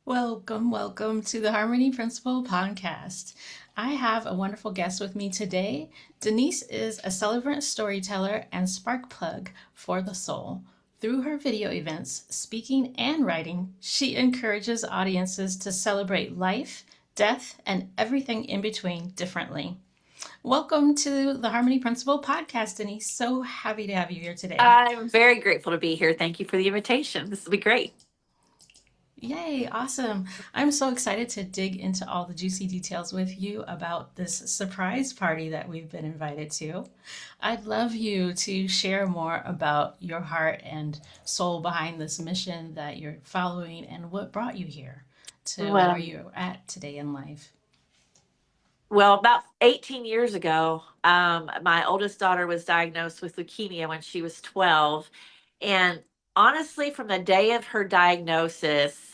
Welcome to the Harmony Principle podcast. I have a wonderful guest with me today. Denise is a celebrant storyteller and spark plug for the soul. Through her video events, speaking, and writing, she encourages audiences to celebrate life, death, and everything in between differently. Welcome to the Harmony Principle podcast, Denise. So happy to have you here today. I'm very grateful to be here. Thank you for the invitation. This will be great. Yay, awesome. I'm so excited to dig into all the juicy details with you about this surprise party that we've been invited to. I'd love you to share more about your heart and soul behind this mission that you're following and what brought you here to where Well, you're at today in life. about 18 years ago, my oldest daughter was diagnosed with leukemia when she was 12. And honestly, from the day of her diagnosis,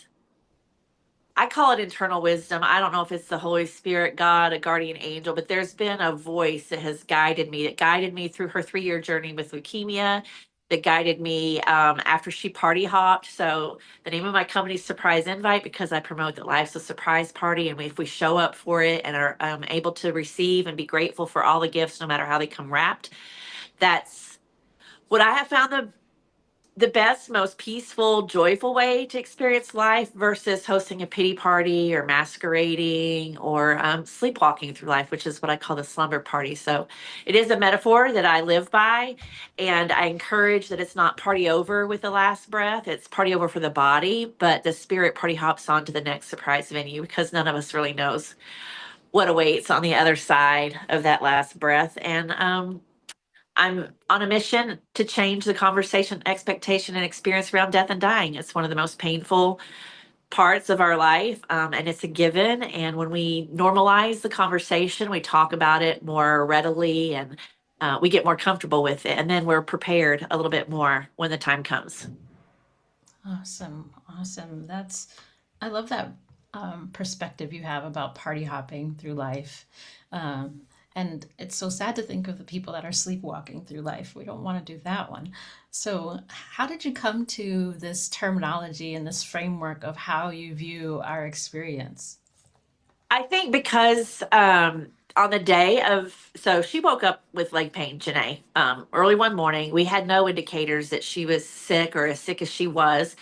I call it internal wisdom. I don't know if it's the Holy Spirit, God, a guardian angel, but there's been a voice that has that guided me through her 3-year journey with leukemia, that guided me after she party hopped. So the name of my company is Surprise Invite because I promote that life's a surprise party, and if we show up for it and are able to receive and be grateful for all the gifts, no matter how they come wrapped, that's what I have found the best, most peaceful, joyful way to experience life versus hosting a pity party or masquerading or sleepwalking through life, which is what I call the slumber party. So it is a metaphor that I live by. And I encourage that it's not party over with the last breath, it's party over for the body, but the spirit party hops on to the next surprise venue because none of us really knows what awaits on the other side of that last breath. And I'm on a mission to change the conversation, expectation, and experience around death and dying. It's one of the most painful parts of our life, and it's a given. And when we normalize the conversation, we talk about it more readily and we get more comfortable with it. And then we're prepared a little bit more when the time comes. Awesome, awesome. I love that perspective you have about party hopping through life. Um, and it's so sad to think of the people that are sleepwalking through life. We don't want to do that one. So, how did you come to this terminology and this framework of how you view our experience? I think because on the day of, so she woke up with leg pain, Janae, early one morning. We had no indicators that she was sick or as sick as she was.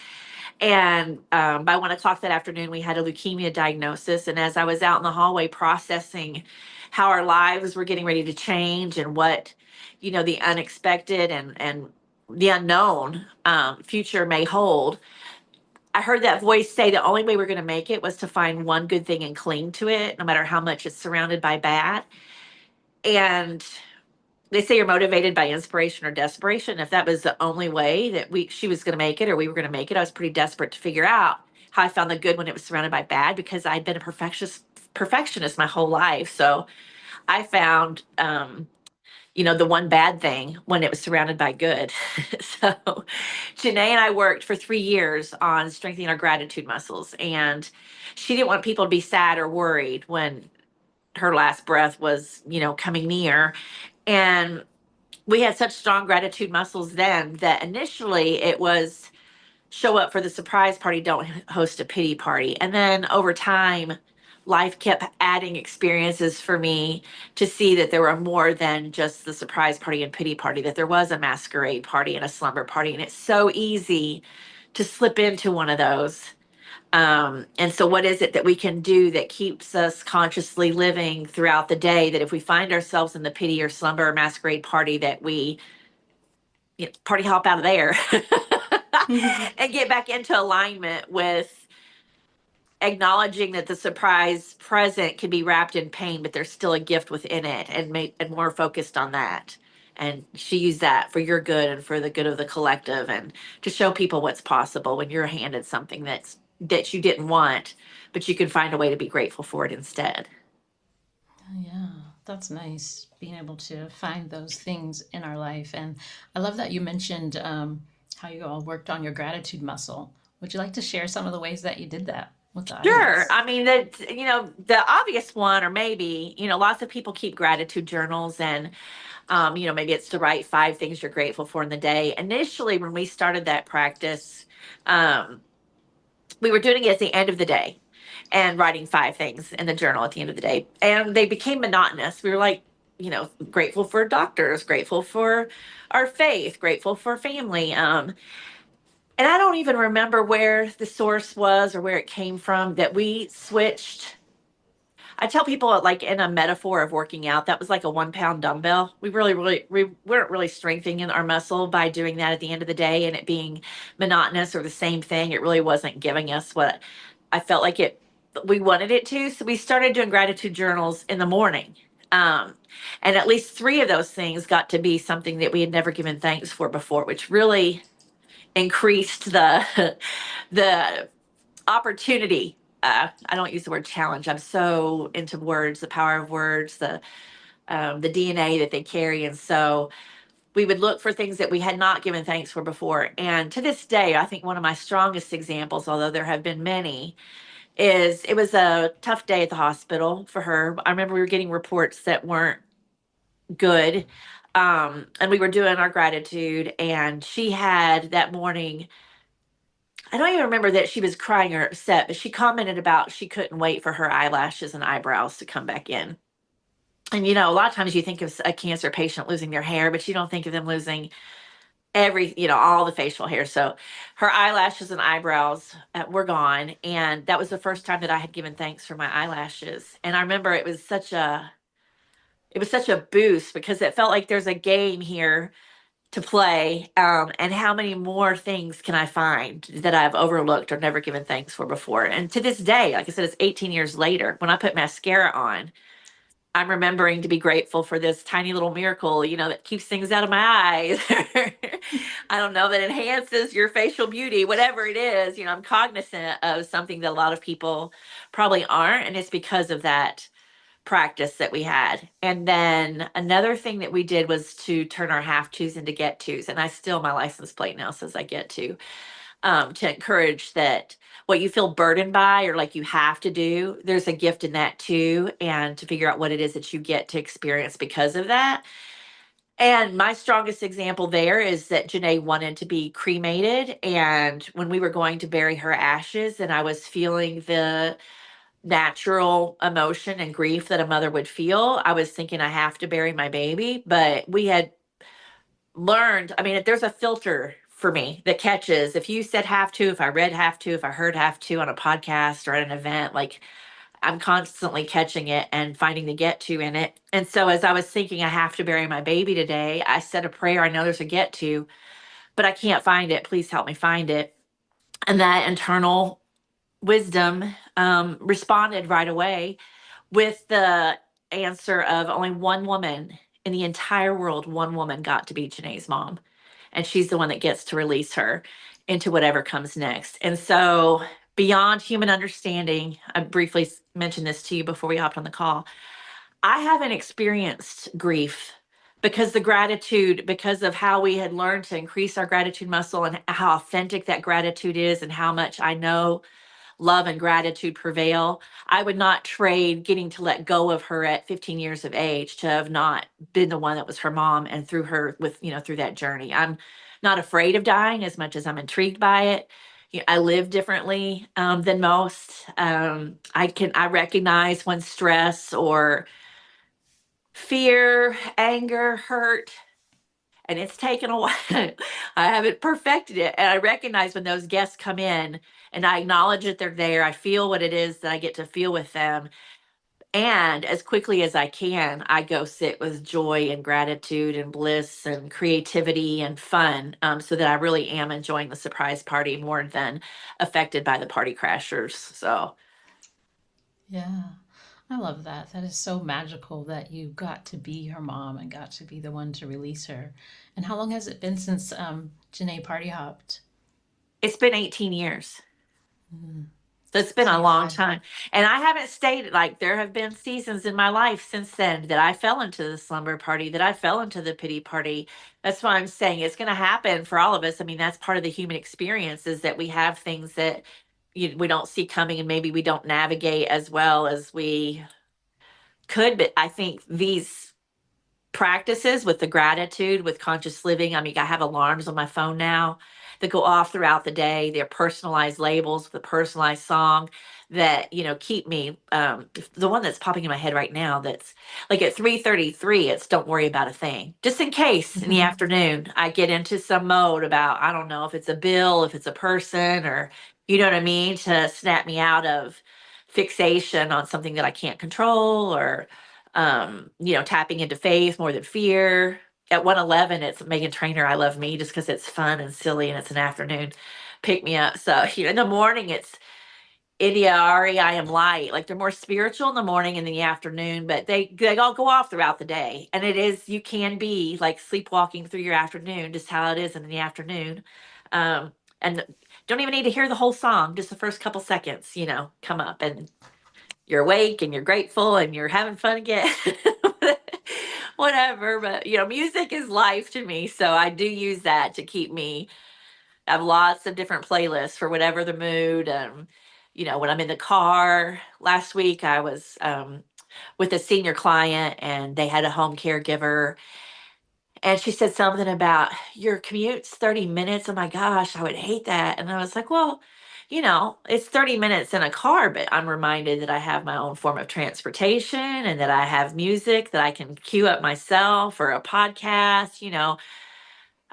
And by 1 o'clock that afternoon, we had a leukemia diagnosis. And as I was out in the hallway processing how our lives were getting ready to change and what, the unexpected and the unknown future may hold, I heard that voice say the only way we're going to make it was to find one good thing and cling to it, no matter how much it's surrounded by bad. And they say you're motivated by inspiration or desperation. If that was the only way that she was going to make it or we were going to make it, I was pretty desperate to figure out how I found the good when it was surrounded by bad because I'd been a perfectionist my whole life. So I found the one bad thing when it was surrounded by good. So Janae and I worked for 3 years on strengthening our gratitude muscles, and she didn't want people to be sad or worried when her last breath was, coming near. And we had such strong gratitude muscles then that initially it was show up for the surprise party, don't host a pity party. And then over time, life kept adding experiences for me to see that there were more than just the surprise party and pity party, that there was a masquerade party and a slumber party. And it's so easy to slip into one of those. And so, what is it that we can do that keeps us consciously living throughout the day? That if we find ourselves in the pity or slumber or masquerade party, that we party hop out of there and get back into alignment with acknowledging that the surprise present can be wrapped in pain, but there's still a gift within it, and more focused on that. And she used that for your good and for the good of the collective, and to show people what's possible when you're handed something that you didn't want, but you can find a way to be grateful for it instead. Yeah, that's nice being able to find those things in our life. And I love that you mentioned how you all worked on your gratitude muscle. Would you like to share some of the ways that you did that with the Sure. audience? I mean, the obvious one, or maybe, lots of people keep gratitude journals, and maybe it's to write 5 things you're grateful for in the day. Initially, when we started that practice, um, we were doing it at the end of the day and writing 5 things in the journal at the end of the day. And they became monotonous. We were like, grateful for doctors, grateful for our faith, grateful for family. And I don't even remember where the source was or where it came from that we switched. I tell people like in a metaphor of working out, that was like a 1 pound dumbbell. We weren't really strengthening our muscle by doing that at the end of the day and it being monotonous or the same thing. It really wasn't giving us what I felt like we wanted it to. So we started doing gratitude journals in the morning. Um, and at least 3 of those things got to be something that we had never given thanks for before, which really increased the the opportunity. I don't use the word challenge. I'm so into words, the power of words, the DNA that they carry, and so we would look for things that we had not given thanks for before. And to this day, I think one of my strongest examples, although there have been many, is it was a tough day at the hospital for her. I remember we were getting reports that weren't good. And we were doing our gratitude, and she had that morning, I don't even remember that she was crying or upset, but she commented about she couldn't wait for her eyelashes and eyebrows to come back in. And a lot of times you think of a cancer patient losing their hair, but you don't think of them losing all the facial hair. So her eyelashes and eyebrows were gone. And that was the first time that I had given thanks for my eyelashes. And I remember it was such a boost because it felt like there's a game here to play, and how many more things can I find that I've overlooked or never given thanks for before. And to this day, like I said, it's 18 years later, when I put mascara on, I'm remembering to be grateful for this tiny little miracle, that keeps things out of my eyes. I don't know, that enhances your facial beauty, whatever it is. I'm cognizant of something that a lot of people probably aren't, and it's because of that practice that we had. And then another thing that we did was to turn our have tos into get tos. And my license plate now says I get to encourage that what you feel burdened by or like you have to do, there's a gift in that too. And to figure out what it is that you get to experience because of that. And my strongest example there is that Janae wanted to be cremated. And when we were going to bury her ashes, and I was feeling the natural emotion and grief that a mother would feel, I was thinking I have to bury my baby. But we had learned, I mean, there's a filter for me that catches if you said have to, if I read have to, if I heard have to on a podcast or at an event, like I'm constantly catching it and finding the get to in it. And so as I was thinking I have to bury my baby today, I said a prayer. I know there's a get to, but I can't find it. Please help me find it. And that internal wisdom responded right away with the answer of only one woman in the entire world, one woman got to be Janae's mom. And she's the one that gets to release her into whatever comes next. And so, beyond human understanding, I briefly mentioned this to you before we hopped on the call. I haven't experienced grief because of how we had learned to increase our gratitude muscle and how authentic that gratitude is, and how much I know love and gratitude prevail. I would not trade getting to let go of her at 15 years of age to have not been the one that was her mom and through her through that journey. I'm not afraid of dying as much as I'm intrigued by it. I live differently than most. I recognize when stress or fear, anger, hurt, and it's taken a while. I haven't perfected it. And I recognize when those guests come in and I acknowledge that they're there. I feel what it is that I get to feel with them. And as quickly as I can, I go sit with joy and gratitude and bliss and creativity and fun, so that I really am enjoying the surprise party more than affected by the party crashers. So Yeah, I love that. That is so magical that you got to be her mom and got to be the one to release her. And how long has it been since Janae party hopped? it's been 18 years. Mm. So it's been So a you've long had, time. And I haven't stayed, like, there have been seasons in my life since then that I fell into the slumber party, that I fell into the pity party. That's why I'm saying it's going to happen for all of us. I mean, that's part of the human experience, is that we have things that we don't see coming, and maybe we don't navigate as well as we could. But I think these practices with the gratitude, with conscious living, I mean, I have alarms on my phone now, that go off throughout the day. They're personalized labels with a personalized song that, keep me. The one that's popping in my head right now, that's like at 3:33, it's "Don't Worry About a Thing." Just in case in the Mhm. afternoon I get into some mode about, I don't know if it's a bill, if it's a person, or you know what I mean, to snap me out of fixation on something that I can't control, or tapping into faith more than fear. At 111, it's Megan Trainor, "I Love Me," just because it's fun and silly and it's an afternoon pick me up. So in the morning, it's India Ari, "I Am Light." Like, they're more spiritual in the morning and in the afternoon, but they all go off throughout the day. And it is, you can be like sleepwalking through your afternoon, just how it is in the afternoon. Um, and don't even need to hear the whole song, just the first couple seconds, come up, and you're awake and you're grateful and you're having fun again. Whatever. But music is life to me. So I do use that to keep me. I have lots of different playlists for whatever the mood. When I'm in the car. Last week I was with a senior client, and they had a home caregiver, and she said something about, "Your commute's 30 minutes. Oh my gosh, I would hate that." And I was like, well, it's 30 minutes in a car, but I'm reminded that I have my own form of transportation, and that I have music that I can queue up myself, or a podcast.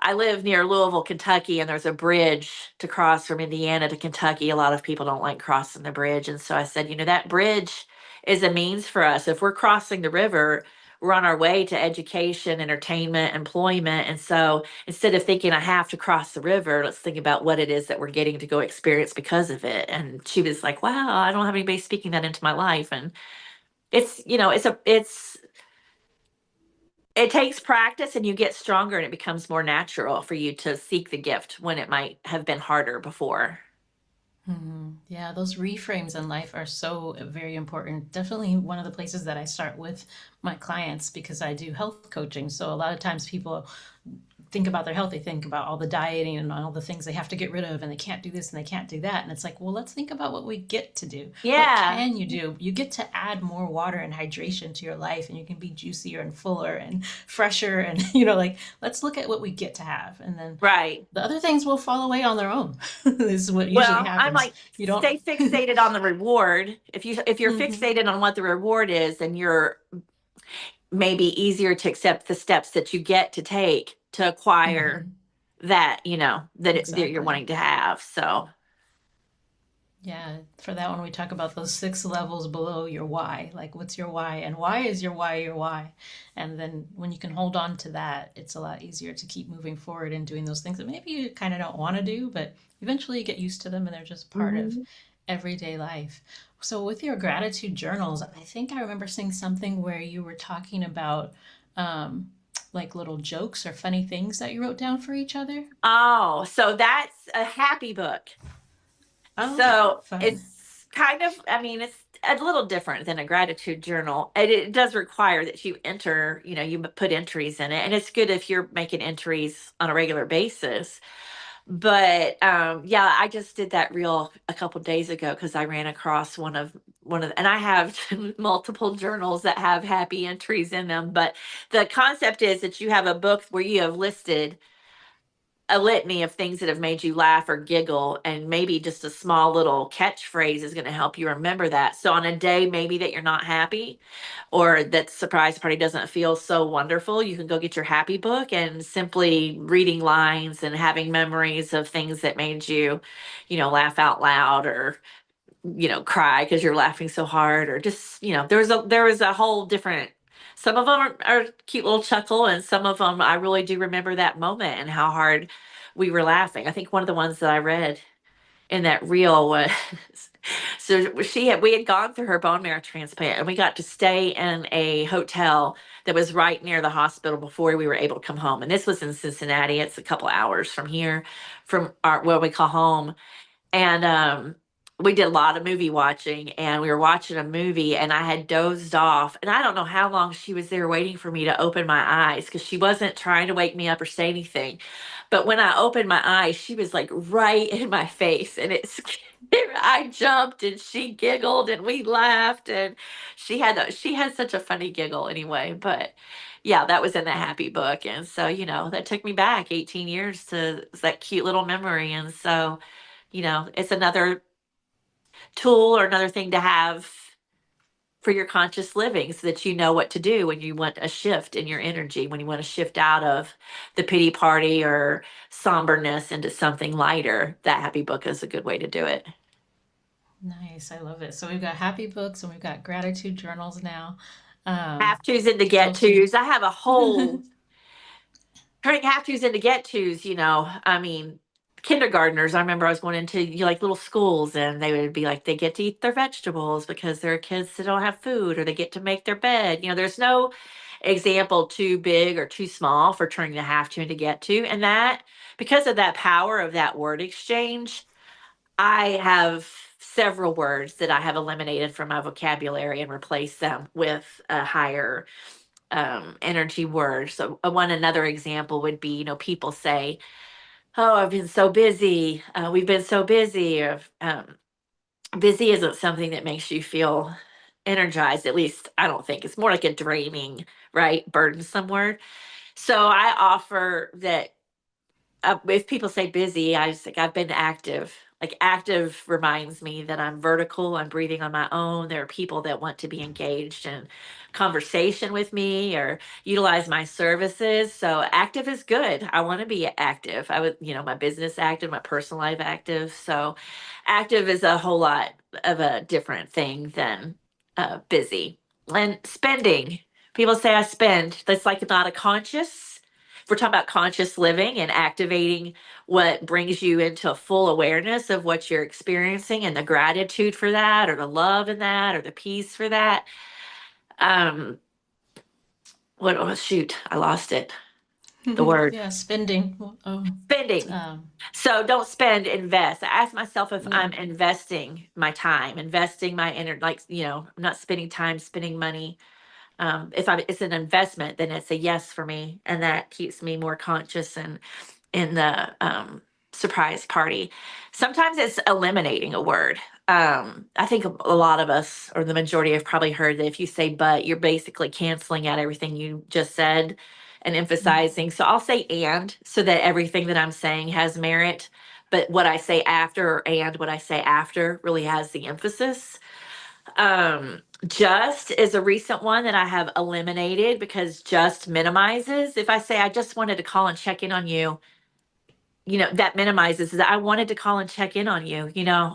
I live near Louisville, Kentucky, and there's a bridge to cross from Indiana to Kentucky. A lot of people don't like crossing the bridge. And so I said, that bridge is a means for us. If we're crossing the river, we're on our way to education, entertainment, employment. And so instead of thinking I have to cross the river, let's think about what it is that we're getting to go experience because of it. And she was like, wow, I don't have anybody speaking that into my life. And it takes practice, and you get stronger, and it becomes more natural for you to seek the gift when it might have been harder before. Yeah, those reframes in life are so very important. Definitely one of the places that I start with my clients because I do health coaching. So a lot of times people think about their health, they think about all the dieting and all the things they have to get rid of, and they can't do this and they can't do that. And it's like, well, let's think about what we get to do. What Yeah, can you do? You get to add more water and hydration to your life, and you can be juicier and fuller and fresher. And, like, let's look at what we get to have. And then right. the other things will fall away on their own. This is what usually Well, I'm happens. like, You don't. stay fixated on the reward. If you're Mhm. fixated on what the reward is, then you're maybe easier to accept the steps that you get to take to acquire Mhm. that, that you're Exactly. wanting to have. So, Yeah, for that one, we talk about those 6 levels below your why. Like, what's your why? And why is your why your why? And then when you can hold on to that, it's a lot easier to keep moving forward and doing those things that maybe you kind of don't want to do, but eventually you get used to them and they're just part of mhm. everyday life. So, with your gratitude journals, I think I remember seeing something where you were talking about um, like little jokes or funny things that you wrote down for each other. Oh, so that's a happy book. Oh, So fun. it's kind of, I mean, it's a little different than a gratitude journal. It does require that you enter, you put entries in it. And it's good if you're making entries on a regular basis. But yeah, I just did that reel a couple days ago because I ran across and I have multiple journals that have happy entries in them. But the concept is that you have a book where you have listed a litany of things that have made you laugh or giggle, and maybe just a small little catchphrase is going to help you remember that. So on a day maybe that you're not happy, or that surprise party doesn't feel so wonderful, you can go get your happy book and simply reading lines and having memories of things that made you, laugh out loud, or cry because you're laughing so hard, or just, there was a whole different. Some of them are cute little chuckle, and some of them I really do remember that moment and how hard we were laughing. I think one of the ones that I read in that reel was so we had gone through her bone marrow transplant, and we got to stay in a hotel that was right near the hospital before we were able to come home. And this was in Cincinnati. It's a couple hours from here, from our what we call home. And we did a lot of movie watching, and we were watching a movie, and I had dozed off, and I don't know how long she was there waiting for me to open my eyes, because she wasn't trying to wake me up or say anything. But when I opened my eyes, she was like right in my face, and I jumped and she giggled and we laughed, and she had such a funny giggle anyway. But yeah, that was in the happy book. And so, that took me back 18 years to that cute little memory. And so, it's another tool or another thing to have for your conscious living so that you know what to do when you want a shift in your energy, when you want to shift out of the pity party or somberness into something lighter. That happy book is a good way to do it. Nice, I love it. So we've got happy books and we've got gratitude journals now. Have tos into get Folks, you tos. I have a whole turning have tos into get tos, I mean, kindergartners. I remember I was going into like little schools, and they would be like, they get to eat their vegetables because they're kids that don't have food, or they get to make their bed. There's no example too big or too small for turning the have to into get to. And that, because of that power of that word exchange, I have several words that I have eliminated from my vocabulary and replaced them with a higher energy word. So, another example would be, people say, "Oh, I've been so busy. We've been so busy." Or, busy isn't something that makes you feel energized. At least I don't think it's more like a draining, right, burdensome word. So I offer that if people say busy, I just think I've been active. Like active reminds me that I'm vertical, I'm breathing on my own. There are people that want to be engaged in conversation with me or utilize my services. So active is good. I want to be active. I would, my business active, my personal life active. So active is a whole lot of a different thing than busy. And spending. People say I spend. That's like not a conscious. If we're talking about conscious living and activating what brings you into full awareness of what you're experiencing and the gratitude for that, or the love in that, or the peace for that. Um, what, oh, shoot, I lost it. The word yeah, spending. Oh, spending. um, So don't spend, invest. I ask myself if yeah. I'm investing my time, investing my energy, like, I'm not spending time, spending money. If it's an investment, then it's a yes for me. And that keeps me more conscious and in the surprise party. Sometimes it's eliminating a word. I think a lot of us, or the majority, have probably heard that if you say but, you're basically canceling out everything you just said and emphasizing. So I'll say and so that everything that I'm saying has merit. But what I say after and what I say after really has the emphasis. Just is a recent one that I have eliminated because just minimizes. If I say I just wanted to call and check in on you, that minimizes that I wanted to call and check in on you,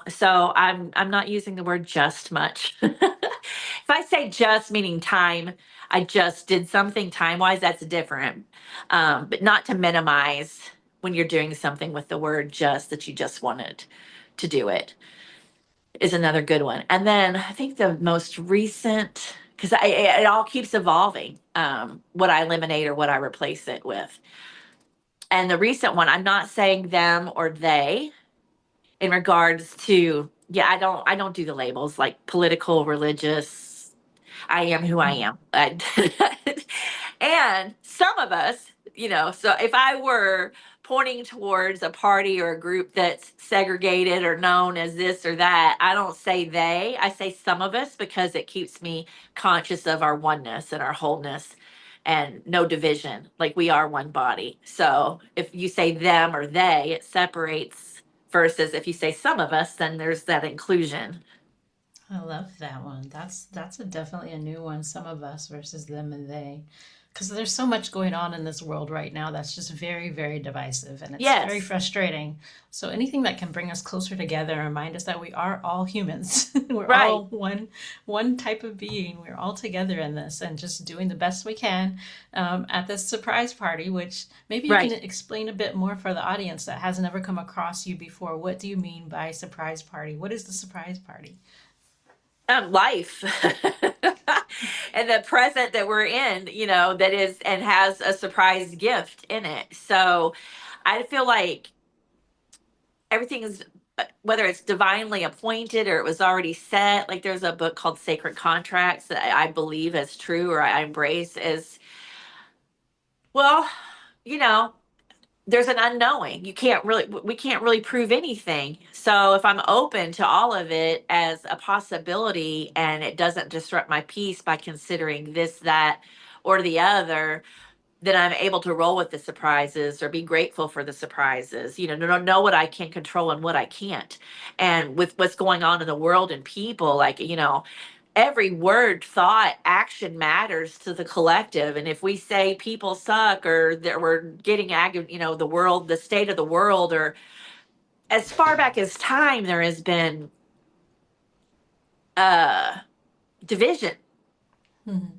so I'm not using the word just much. If I say just meaning time, I just did something time wise, that's different. But not to minimize when you're doing something with the word just, that you just wanted to do it, is another good one. And then I think the most recent, because it all keeps evolving, what I eliminate or what I replace it with. And the recent one, I'm not saying them or they in regards to, yeah, I don't do the labels like political, religious. I am who I am. And some of us, so if I were pointing towards a party or a group that's segregated or known as this or that, I don't say they, I say some of us, because it keeps me conscious of our oneness and our wholeness and no division. Like we are one body. So if you say them or they, it separates, versus if you say some of us, then there's that inclusion. I love that one. That's definitely a new one. Some of us versus them and they, because there's so much going on in this world right now that's just very, very divisive, and it's very Yes, frustrating. So anything that can bring us closer together and remind us that we are all humans, we're right, all one type of being. We're all together in this, and just doing the best we can at this surprise party. Which maybe you can right. explain a bit more for the audience that has never come across you before. What do you mean by surprise party? What is the surprise party? Life and the present that we're in, that is and has a surprise gift in it. So I feel like everything is, whether it's divinely appointed or it was already set. Like there's a book called Sacred Contracts that I believe as true, or I embrace as well. You know, there's an unknowing. We can't really prove anything. So if I'm open to all of it as a possibility and it doesn't disrupt my peace by considering this, that, or the other, then I'm able to roll with the surprises or be grateful for the surprises, know what I can control and what I can't. And with what's going on in the world and people, like, every word, thought, action matters to the collective. And if we say people suck or that we're getting the world, the state of the world, or as far back as time, there has been uh division. Mhm.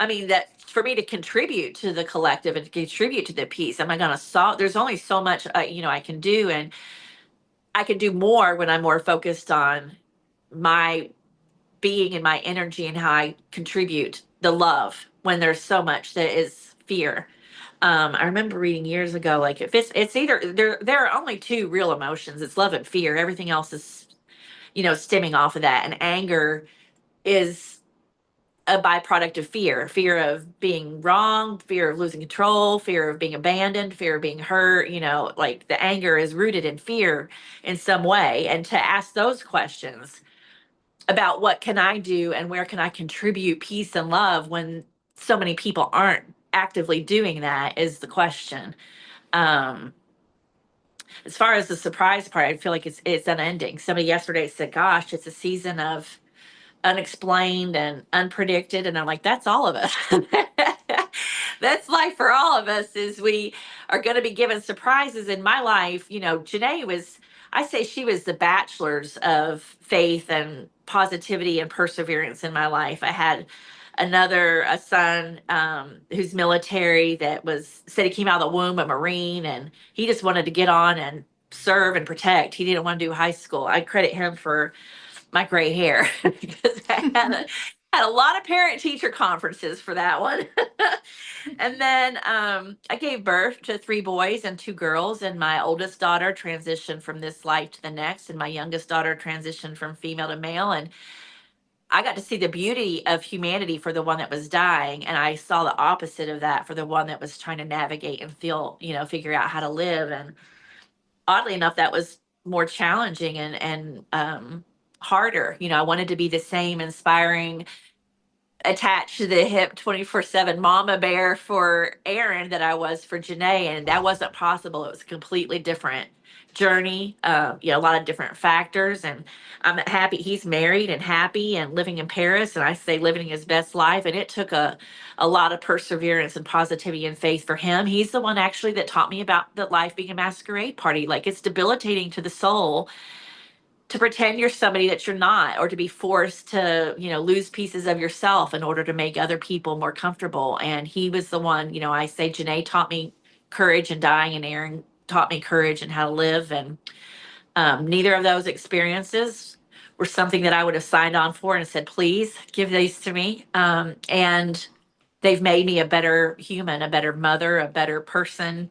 I mean, that for me to contribute to the collective and to contribute to the peace, am I going to solve? There's only so much, I can do. And I can do more when I'm more focused on my being and my energy and how I contribute the love when there's so much that is fear. I remember reading years ago, like if it's either there are only two real emotions, it's love and fear. Everything else is, stemming off of that. And anger is a byproduct of fear of being wrong, fear of losing control, fear of being abandoned, fear of being hurt. Like the anger is rooted in fear in some way. And to ask those questions about what can I do and where can I contribute peace and love when so many people aren't actively doing that is the question. Um, as far as the surprise part, I feel like it's unending. Somebody yesterday said, "Gosh, it's a season of unexplained and unpredicted," and I'm like, "That's all of us." That's life for all of us. Is we are going to be given surprises. In my life, Janae was. I say she was the bachelor's of faith and positivity and perseverance in my life. I had a son who's military that said he came out of the womb a Marine and he just wanted to get on and serve and protect. He didn't want to do high school. I credit him for my gray hair because I had a lot of parent teacher conferences for that one. And then I gave birth to three boys and two girls, and my oldest daughter transitioned from this life to the next, and my youngest daughter transitioned from female to male. And I got to see the beauty of humanity for the one that was dying, and I saw the opposite of that for the one that was trying to navigate and figure out how to live. And oddly enough, that was more challenging and harder. I wanted to be the same inspiring, attached to the hip 24/7 mama bear for Aaron that I was for Janae, and that wasn't possible. It was a completely different journey. A lot of different factors, and I'm happy he's married and happy and living in Paris, and I say living his best life. And it took a lot of perseverance and positivity and faith for him. He's the one actually that taught me about the life being a masquerade party. Like, it's debilitating to the soul to pretend you're somebody that you're not, or to be forced to, lose pieces of yourself in order to make other people more comfortable. And he was the one, I say Janae taught me courage and dying, and Aaron taught me courage and how to live. And neither of those experiences were something that I would have signed on for and said, please give these to me. And they've made me a better human, a better mother, a better person,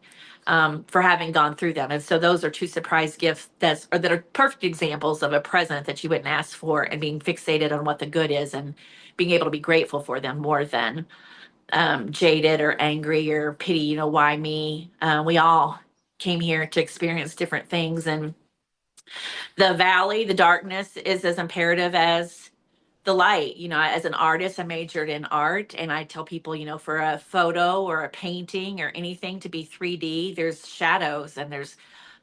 for having gone through them. And so those are two surprise gifts that are perfect examples of a present that you wouldn't ask for, and being fixated on what the good is and being able to be grateful for them more than jaded or angry or pity, why me? We all came here to experience different things. And the valley, the darkness is as imperative as the light. As an artist, I majored in art, and I tell people, for a photo or a painting or anything to be 3D, there's shadows and there's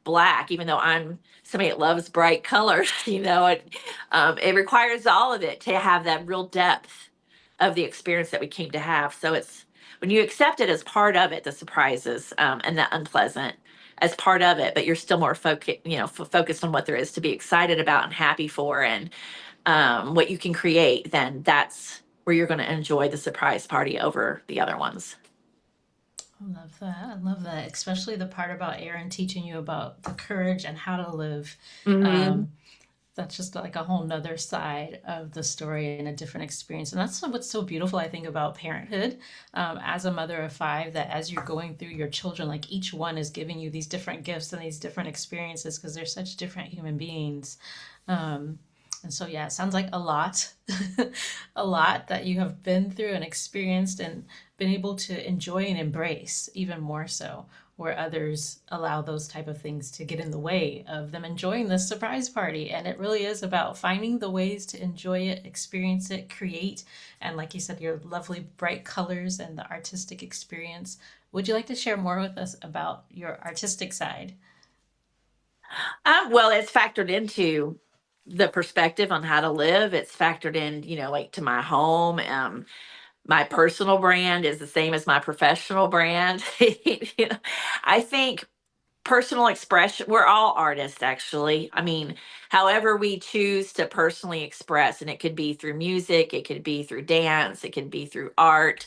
black. Even though I'm somebody that loves bright colors, it requires all of it to have that real depth of the experience that we came to have. So it's when you accept it as part of it, the surprises, and the unpleasant as part of it, but you're still more focused on what there is to be excited about and happy for, and what you can create, then that's where you're going to enjoy the surprise party over the other ones. I love that. I love that, especially the part about Aaron teaching you about the courage and how to live. Mm-hmm. Um, that's just like a whole nother side of the story and a different experience. And that's what's so beautiful, I think, about parenthood. As a mother of five, that as you're going through your children, like each one is giving you these different gifts and these different experiences because they're such different human beings. Um, and so, yeah, it sounds like a lot, a lot that you have been through and experienced and been able to enjoy and embrace even more so where others allow those type of things to get in the way of them enjoying this surprise party. And it really is about finding the ways to enjoy it, experience it, create, and like you said, your lovely bright colors and the artistic experience. Would you like to share more with us about your artistic side? Well, it's factored into the perspective on how to live. It's factored in, like to my home. My personal brand is the same as my professional brand. I think personal expression, we're all artists, actually. I mean, however we choose to personally express, and it could be through music, it could be through dance, it could be through art.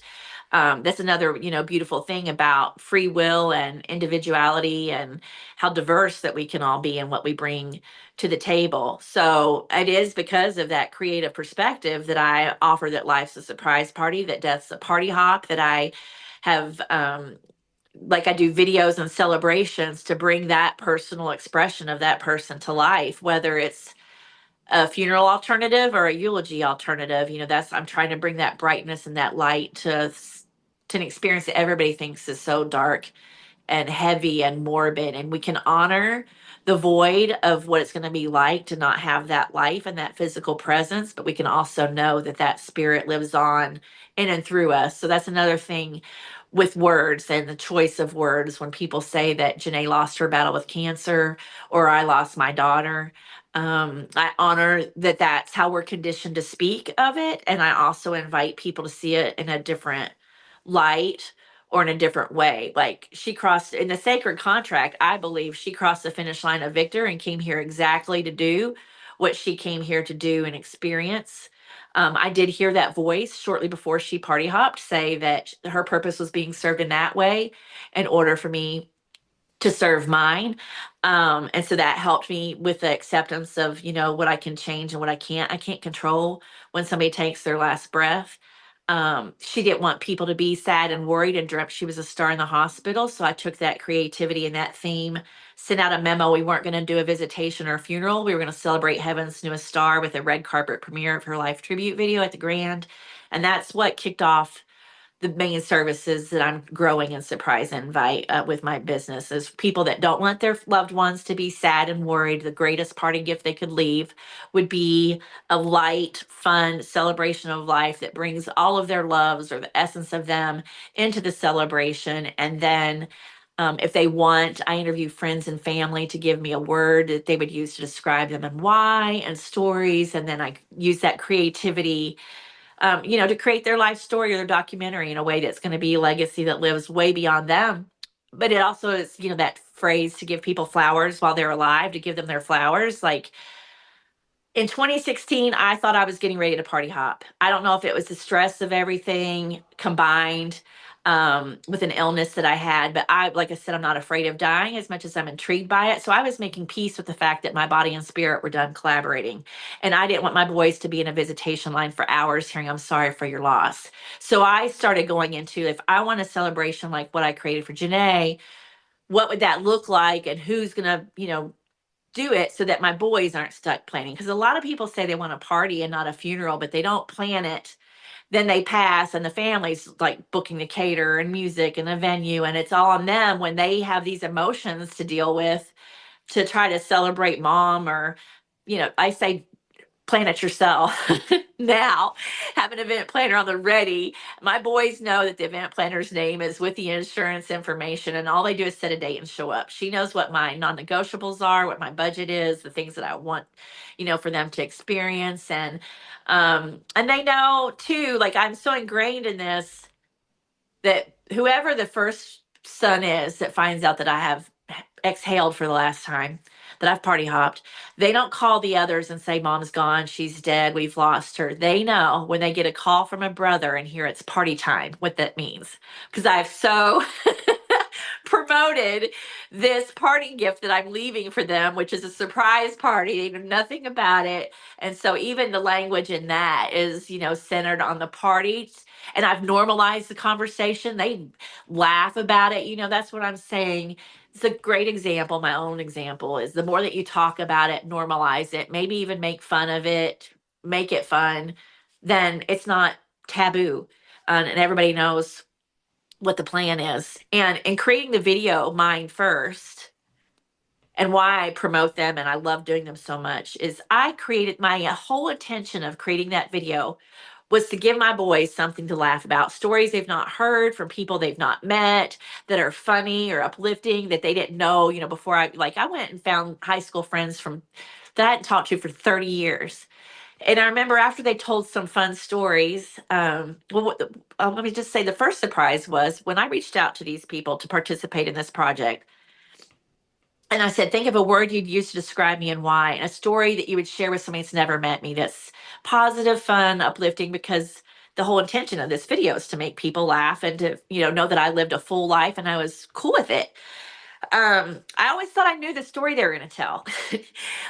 That's another, beautiful thing about free will and individuality, and how diverse that we can all be and what we bring to the table. So it is because of that creative perspective that I offer that life's a surprise party, that death's a party hop, that I have, like I do videos and celebrations to bring that personal expression of that person to life, whether it's a funeral alternative or a eulogy alternative. That's, I'm trying to bring that brightness and that light to an experience that everybody thinks is so dark and heavy and morbid, and we can honor the void of what it's going to be like to not have that life and that physical presence, but we can also know that that spirit lives on in and through us. So that's another thing with words and the choice of words. When people say that Janae lost her battle with cancer, or I lost my daughter, I honor that that's how we're conditioned to speak of it, and I also invite people to see it in a different light, or in a different way. Like, she crossed in the sacred contract, I believe she crossed the finish line of victor and came here exactly to do what she came here to do and experience. I did hear that voice shortly before she party hopped say that her purpose was being served in that way in order for me to serve mine. And so that helped me with the acceptance of, what I can change and what I can't. I can't control when somebody takes their last breath. She didn't want people to be sad and worried and dreamt she was a star in the hospital. So I took that creativity and that theme, sent out a memo. We weren't going to do a visitation or a funeral. We were going to celebrate Heaven's newest star with a red carpet premiere of her life tribute video at the Grand. And that's what kicked off the main services that I'm growing and surprise invite with my business, is people that don't want their loved ones to be sad and worried. The greatest party gift they could leave would be a light, fun celebration of life that brings all of their loves or the essence of them into the celebration. And then if they want, I interview friends and family to give me a word that they would use to describe them and why, and stories. And then I use that creativity, to create their life story or their documentary in a way that's going to be a legacy that lives way beyond them. But it also is, that phrase to give people flowers while they're alive, to give them their flowers. Like, in 2016, I thought I was getting ready to party hop. I don't know if it was the stress of everything combined with an illness that I had, but like I said, I'm not afraid of dying as much as I'm intrigued by it. So I was making peace with the fact that my body and spirit were done collaborating. And I didn't want my boys to be in a visitation line for hours hearing, "I'm sorry for your loss." So I started going into, if I want a celebration like what I created for Janae, what would that look like, and who's going to, do it so that my boys aren't stuck planning. Because a lot of people say they want a party and not a funeral, but they don't plan it. Then they pass, and the family's like booking the caterer and music and the venue, and it's all on them when they have these emotions to deal with to try to celebrate mom. Or, I say plan it yourself. Now, have an event planner on the ready. My boys know that the event planner's name is with the insurance information, and all they do is set a date and show up. She knows what my non-negotiables are, what my budget is, the things that I want, for them to experience. And they know too, like, I'm so ingrained in this, that whoever the first son is that finds out that I have exhaled for the last time, that I've party hopped, they don't call the others and say, "Mom's gone, she's dead, we've lost her." They know when they get a call from a brother and hear it's party time, what that means. Because I've so promoted this party gift that I'm leaving for them, which is a surprise party. They know nothing about it. And so even the language in that is, centered on the party. And I've normalized the conversation. They laugh about it. That's what I'm saying. It's a great example. My own example is, the more that you talk about it, normalize it, maybe even make fun of it, make it fun, then it's not taboo. And everybody knows what the plan is. And in creating the video, mine first, and why I promote them and I love doing them so much is I created my whole intention of creating that video was to give my boys something to laugh about, stories they've not heard from people they've not met that are funny or uplifting that they didn't know, before I went and found high school friends from that I hadn't talked to for 30 years. And I remember after they told some fun stories, let me just say the first surprise was when I reached out to these people to participate in this project. And I said, think of a word you'd use to describe me and why, and a story that you would share with somebody that's never met me that's positive, fun, uplifting, because the whole intention of this video is to make people laugh and to, know that I lived a full life and I was cool with it. I always thought I knew the story they were going to tell.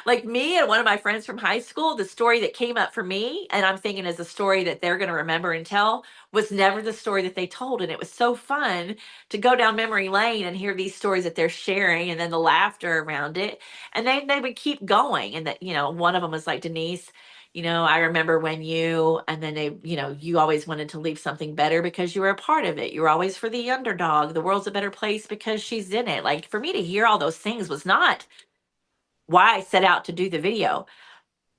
Like me and one of my friends from high school, the story that came up for me, and I'm thinking is a story that they're going to remember and tell, was never the story that they told. And it was so fun to go down memory lane and hear these stories that they're sharing and then the laughter around it. And they would keep going. And that, one of them was like, Denise, I remember when and then you always wanted to leave something better because you were a part of it. You were always for the underdog. The world's a better place because she's in it. Like for me to hear all those things was not why I set out to do the video.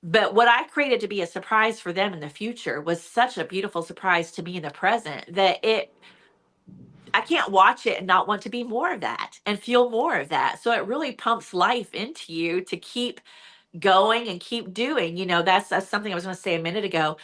But what I created to be a surprise for them in the future was such a beautiful surprise to me in the present that I can't watch it and not want to be more of that and feel more of that. So it really pumps life into you to keep going and keep doing. That's something I was going to say a minute ago.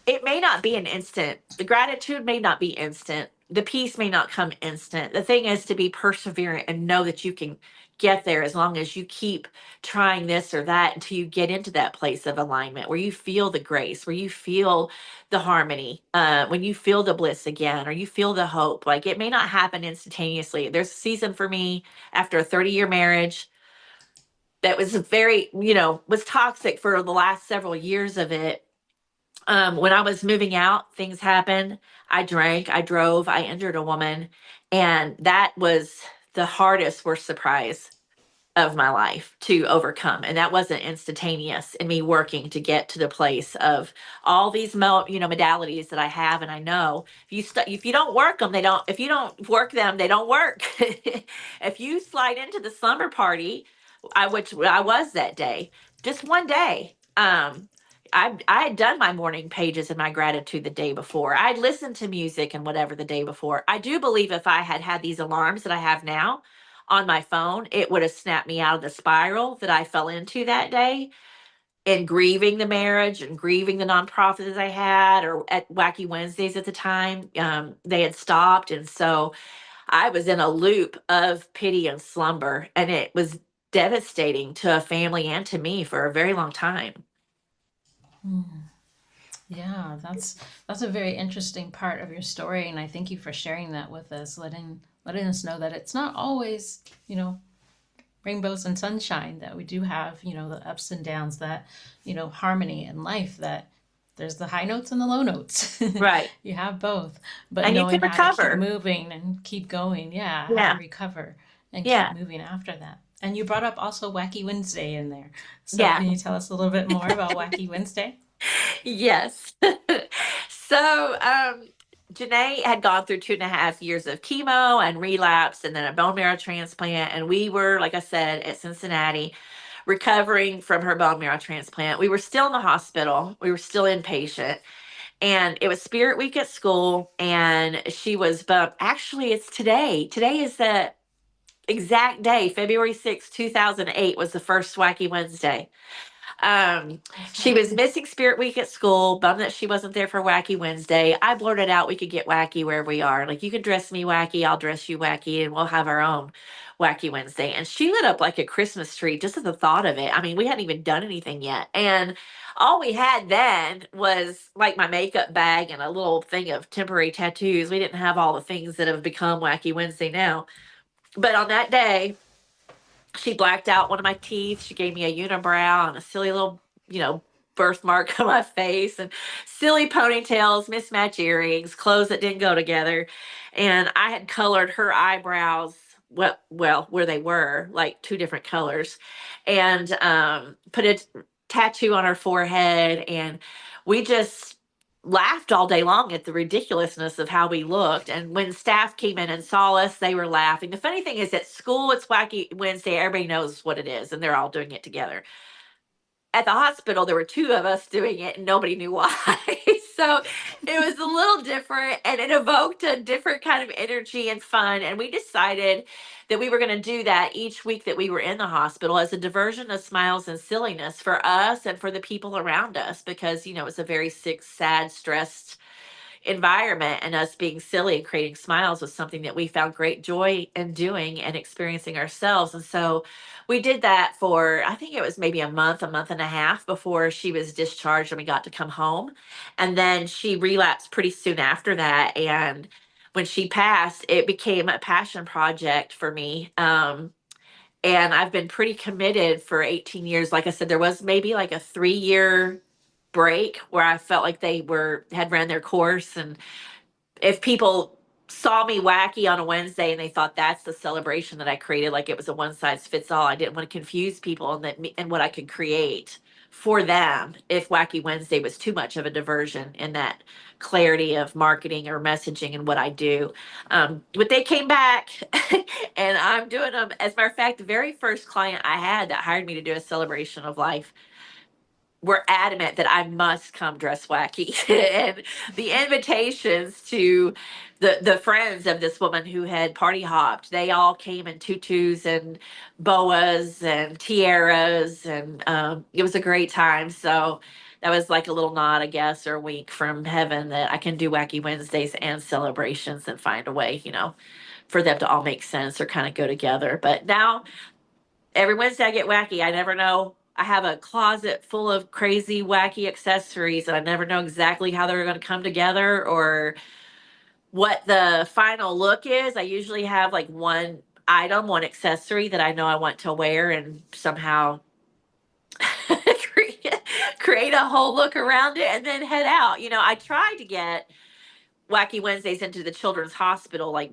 It may not be an instant. The gratitude may not be instant. The peace may not come instant. The thing is to be perseverant and know that you can get there as long as you keep trying this or that until you get into that place of alignment where you feel the grace, where you feel the harmony, when you feel the bliss again, or you feel the hope. Like it may not happen instantaneously. There's a season for me after a 30-year marriage that was very, was toxic for the last several years of it. When I was moving out, things happened. I drank, I drove, I injured a woman. And that was the hardest, worst surprise of my life to overcome. And that wasn't instantaneous in me working to get to the place of all these, modalities that I have. And I know if you don't work them, if you don't work them, they don't work. If you slide into the slumber party, which I was that day, just one day, I had done my morning pages and my gratitude the day before. I'd listened to music and whatever the day before. I do believe if I had had these alarms that I have now on my phone, it would have snapped me out of the spiral that I fell into that day in grieving the marriage and grieving the nonprofit that I had, or at Wacky Wednesdays at the time. They had stopped. And so I was in a loop of pity and slumber, and it was devastating to a family and to me for a very long time. Yeah, that's a very interesting part of your story, and I thank you for sharing that with us, letting us know that it's not always, rainbows and sunshine, that we do have, the ups and downs, that, harmony in life, that there's the high notes and the low notes. Right. You have both, but And you can knowing how to keep recover. moving and keep going, yeah, how to Yeah. recover and keep Yeah. moving after that. And you brought up also Wacky Wednesday in there. So Yeah. can you tell us a little bit more about Wacky Wednesday? Yes. So, Janae had gone through 2.5 years of chemo and relapse and then a bone marrow transplant. And we were, like I said, at Cincinnati recovering from her bone marrow transplant. We were still in the hospital. We were still inpatient. And it was Spirit Week at school. And she was, but actually, it's today. Today is the exact day, February 6th, 2008 was the first Wacky Wednesday. She was missing Spirit Week at school, bummed that she wasn't there for Wacky Wednesday. I blurted out we could get wacky wherever we are. Like, you can dress me wacky, I'll dress you wacky, and we'll have our own Wacky Wednesday. And she lit up like a Christmas tree just at the thought of it. I mean, we hadn't even done anything yet. And all we had then was like my makeup bag and a little thing of temporary tattoos. We didn't have all the things that have become Wacky Wednesday now. But on that day, she blacked out one of my teeth. She gave me a unibrow and a silly little, birthmark on my face, and silly ponytails, mismatched earrings, clothes that didn't go together. And I had colored her eyebrows, where they were, like two different colors, and put a tattoo on her forehead. And we just laughed all day long at the ridiculousness of how we looked. And when staff came in and saw us, they were laughing. The funny thing is, at school, it's Wacky Wednesday. Everybody knows what it is, and they're all doing it together. At the hospital, there were two of us doing it, and nobody knew why. So it was a little different, and it evoked a different kind of energy and fun. And we decided that we were going to do that each week that we were in the hospital as a diversion of smiles and silliness for us and for the people around us, because, it's a very sick, sad, stressed environment, and us being silly and creating smiles was something that we found great joy in doing and experiencing ourselves. And so we did that for, I think it was maybe a month and a half before she was discharged and we got to come home. And then she relapsed pretty soon after that. And when she passed, it became a passion project for me. And I've been pretty committed for 18 years. Like I said, there was maybe like a 3 year break where I felt like they had ran their course. And if people saw me wacky on a Wednesday and they thought that's the celebration that I created, like it was a one size fits all, I didn't want to confuse people and what I could create for them if Wacky Wednesday was too much of a diversion in that clarity of marketing or messaging and what I do. But they came back and I'm doing them. As a matter of fact, the very first client I had that hired me to do a celebration of life were adamant that I must come dress wacky. And the invitations to the friends of this woman who had party hopped, they all came in tutus and boas and tiaras, and it was a great time. So that was like a little nod, I guess, or a wink from heaven that I can do Wacky Wednesdays and celebrations and find a way, for them to all make sense or kind of go together. But now every Wednesday I get wacky. I never know. I have a closet full of crazy, wacky accessories, and I never know exactly how they're going to come together or what the final look is. I usually have like one item, one accessory that I know I want to wear and somehow create, create a whole look around it and then head out. I tried to get Wacky Wednesdays into the children's hospital like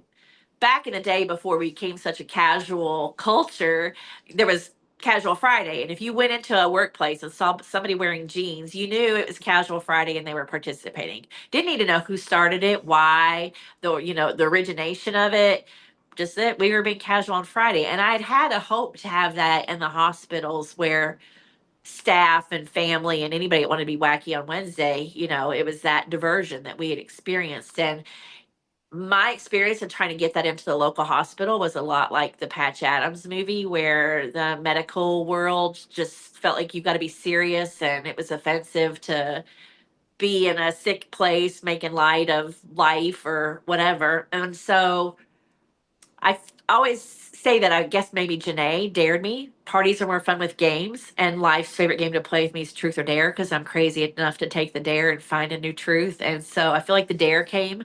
back in the day before we became such a casual culture. There was Casual Friday, and if you went into a workplace and saw somebody wearing jeans, you knew it was Casual Friday and they were participating. Didn't need to know who started it, why, the origination of it. Just that we were being casual on Friday, and I'd had a hope to have that in the hospitals where staff and family and anybody that wanted to be wacky on Wednesday, it was that diversion that we had experienced. And my experience in trying to get that into the local hospital was a lot like the Patch Adams movie, where the medical world just felt like you've got to be serious and it was offensive to be in a sick place making light of life or whatever. And so always say that I guess maybe Janae dared me. Parties are more fun with games, and life's favorite game to play with me is Truth or Dare, because I'm crazy enough to take the dare and find a new truth. And so I feel like the dare came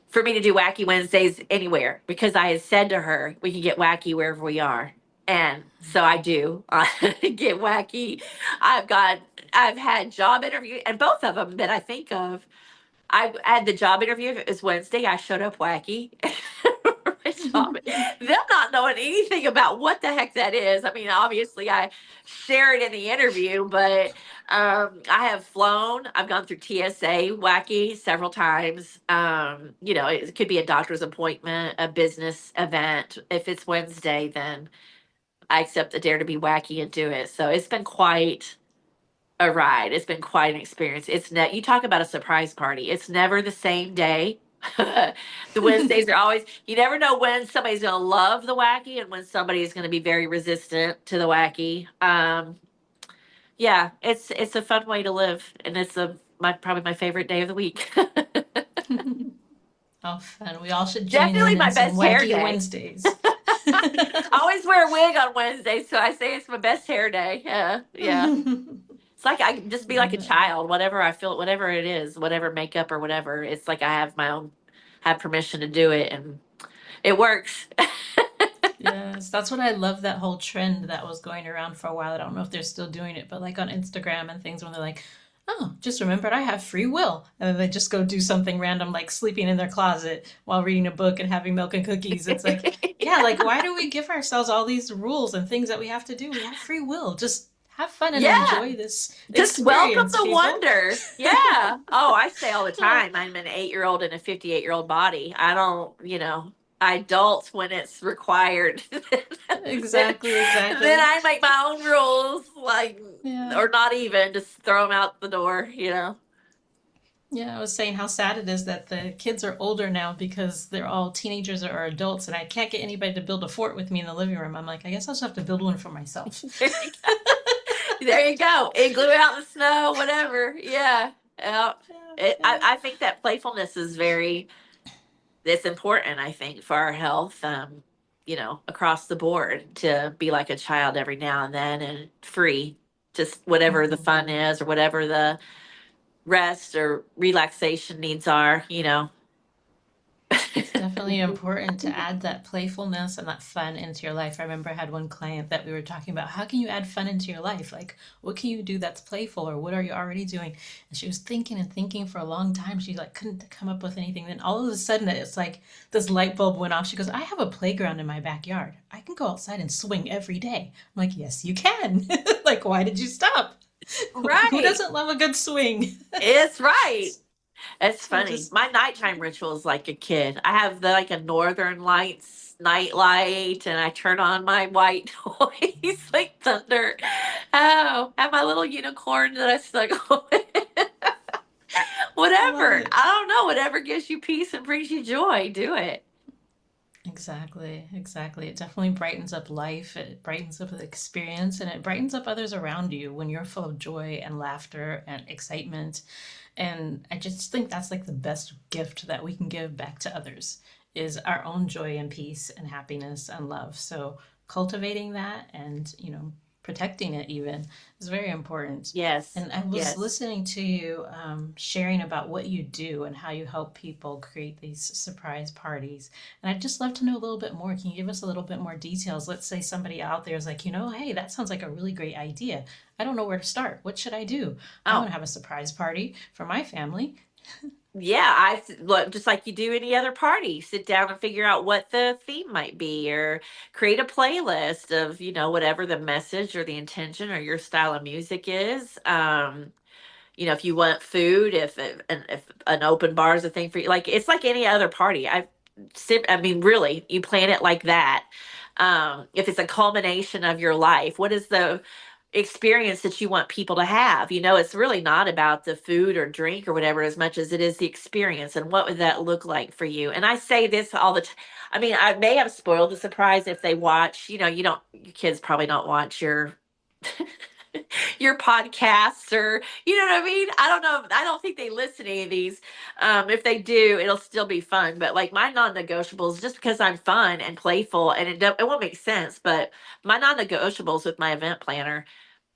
for me to do Wacky Wednesdays anywhere, because I had said to her, we can get wacky wherever we are. And so I do get wacky. I've had job interviews, and both of them that I think of. I had the job interview. If it was Wednesday, I showed up wacky. My job, them not knowing anything about what the heck that is. I mean, obviously, I share it in the interview, but I have flown. I've gone through TSA wacky several times. It could be a doctor's appointment, a business event. If it's Wednesday, then I accept the dare to be wacky and do it. So it's been quite a ride. It's been quite an experience. You talk about a surprise party. It's never the same day. The Wednesdays are always, you never know when somebody's going to love the wacky and when somebody is going to be very resistant to the wacky. Yeah, it's a fun way to live, and it's probably my favorite day of the week. Oh, fun. We all should join Definitely in my some best hair Wacky day. Wednesdays. I always wear a wig on Wednesday, so I say it's my best hair day. Yeah. It's like I can just be like Love a it. child, whatever I feel, whatever it is, whatever makeup or whatever. It's like I have permission to do it, and it works. Yes, that's what I love, that whole trend that was going around for a while. I don't know if they're still doing it, but like on Instagram and things when they're like, oh, just remembered I have free will. And then they just go do something random like sleeping in their closet while reading a book and having milk and cookies. It's like, yeah, like why do we give ourselves all these rules and things that we have to do? We have free will. Just have fun and Yeah. enjoy this Just welcome experience, the people. wonder. Yeah. Oh, I say all the time, I'm an 8-year-old in a 58-year-old body. I don't, I adult when it's required. then, Exactly, then exactly. I make my own rules, like, Yeah. or not even, just throw them out the door. Yeah, I was saying how sad it is that the kids are older now because they're all teenagers or adults, and I can't get anybody to build a fort with me in the living room. I'm like, I guess I'll just have to build one for myself. There you go. There you go. Igloo out in the snow, whatever. Yeah. Yeah. Yeah, I, yeah. I think that playfulness is it's important, I think, for our health, across the board to be like a child every now and then and free, just whatever the Mhm. fun is or whatever the rest or relaxation needs are. It's definitely important to add that playfulness and that fun into your life. I remember I had one client that we were talking about how can you add fun into your life? Like, what can you do that's playful, or what are you already doing? And she was thinking and thinking for a long time. She like couldn't come up with anything. Then all of a sudden, it's like this light bulb went off. She goes, "I have a playground in my backyard. I can go outside and swing every day." I'm like, "Yes, you can." Like, why did you stop? Who Right. doesn't love a good swing? It's right. It's So funny. just My nighttime ritual is like a kid. I have like a Northern Lights night light, and I turn on my white noise like thunder. Oh, and my little unicorn that I snuggle with. I love Whatever. it. I don't know. Whatever gives you peace and brings you joy, do it. Exactly, exactly. It definitely brightens up life. It brightens up the experience and it brightens up others around you when you're full of joy and laughter and excitement. And I just think that's like the best gift that we can give back to others is our own joy and peace and happiness and love. So cultivating that and, protecting it even is very important. Yes. And I was Yes. listening to you sharing about what you do and how you help people create these surprise parties. And I'd just love to know a little bit more. Can you give us a little bit more details? Let's say somebody out there is like, hey, that sounds like a really great idea. I don't know where to start. What should I do? I want Oh, to have a surprise party for my family. yeah. I look just like you do any other party. Sit down and figure out what the theme might be, or create a playlist of whatever the message or the intention or your style of music is. If you want food, if an open bar is a thing for you, like it's like any other party. I mean, really, you plan it like that. If it's a culmination of your life, what is the experience that you want people to have? It's really not about the food or drink or whatever as much as it is the experience, and what would that look like for you? And I say this all the time. I mean, I may have spoiled the surprise if they watch. Your kids probably don't watch your podcasts, or you know what I mean? I don't know. I don't think they listen to any of these. If they do, it'll still be fun. But like my non-negotiables, just because I'm fun and playful, and it won't make sense, but my non-negotiables with my event planner,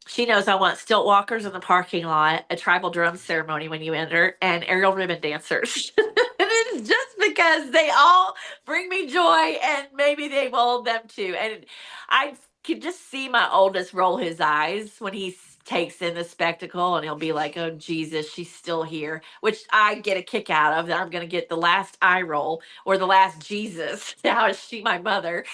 she knows I want stilt walkers in the parking lot, a tribal drum ceremony when you enter, and aerial ribbon dancers. And it's just because they all bring me joy, and maybe they will them too. And I can just see my oldest roll his eyes when he takes in the spectacle, and he'll be like, "Oh Jesus, she's still here," which I get a kick out of. That I'm going to get the last eye roll or the last Jesus. How is she my mother?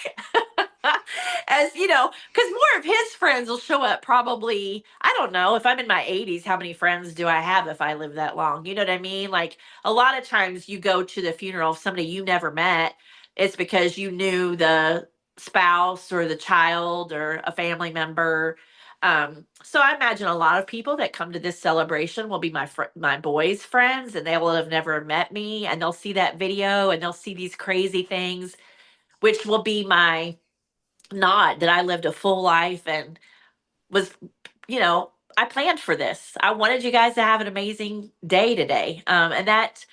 As because more of his friends will show up probably. I don't know if I'm in my 80s, how many friends do I have if I live that long? You know what I mean? Like a lot of times you go to the funeral of somebody you never met, it's because you knew the spouse or the child or a family member. So I imagine a lot of people that come to this celebration will be my boys' friends, and they will have never met me, and they'll see that video and they'll see these crazy things, which will be my nod that I lived a full life and was, I planned for this. I wanted you guys to have an amazing day today. And that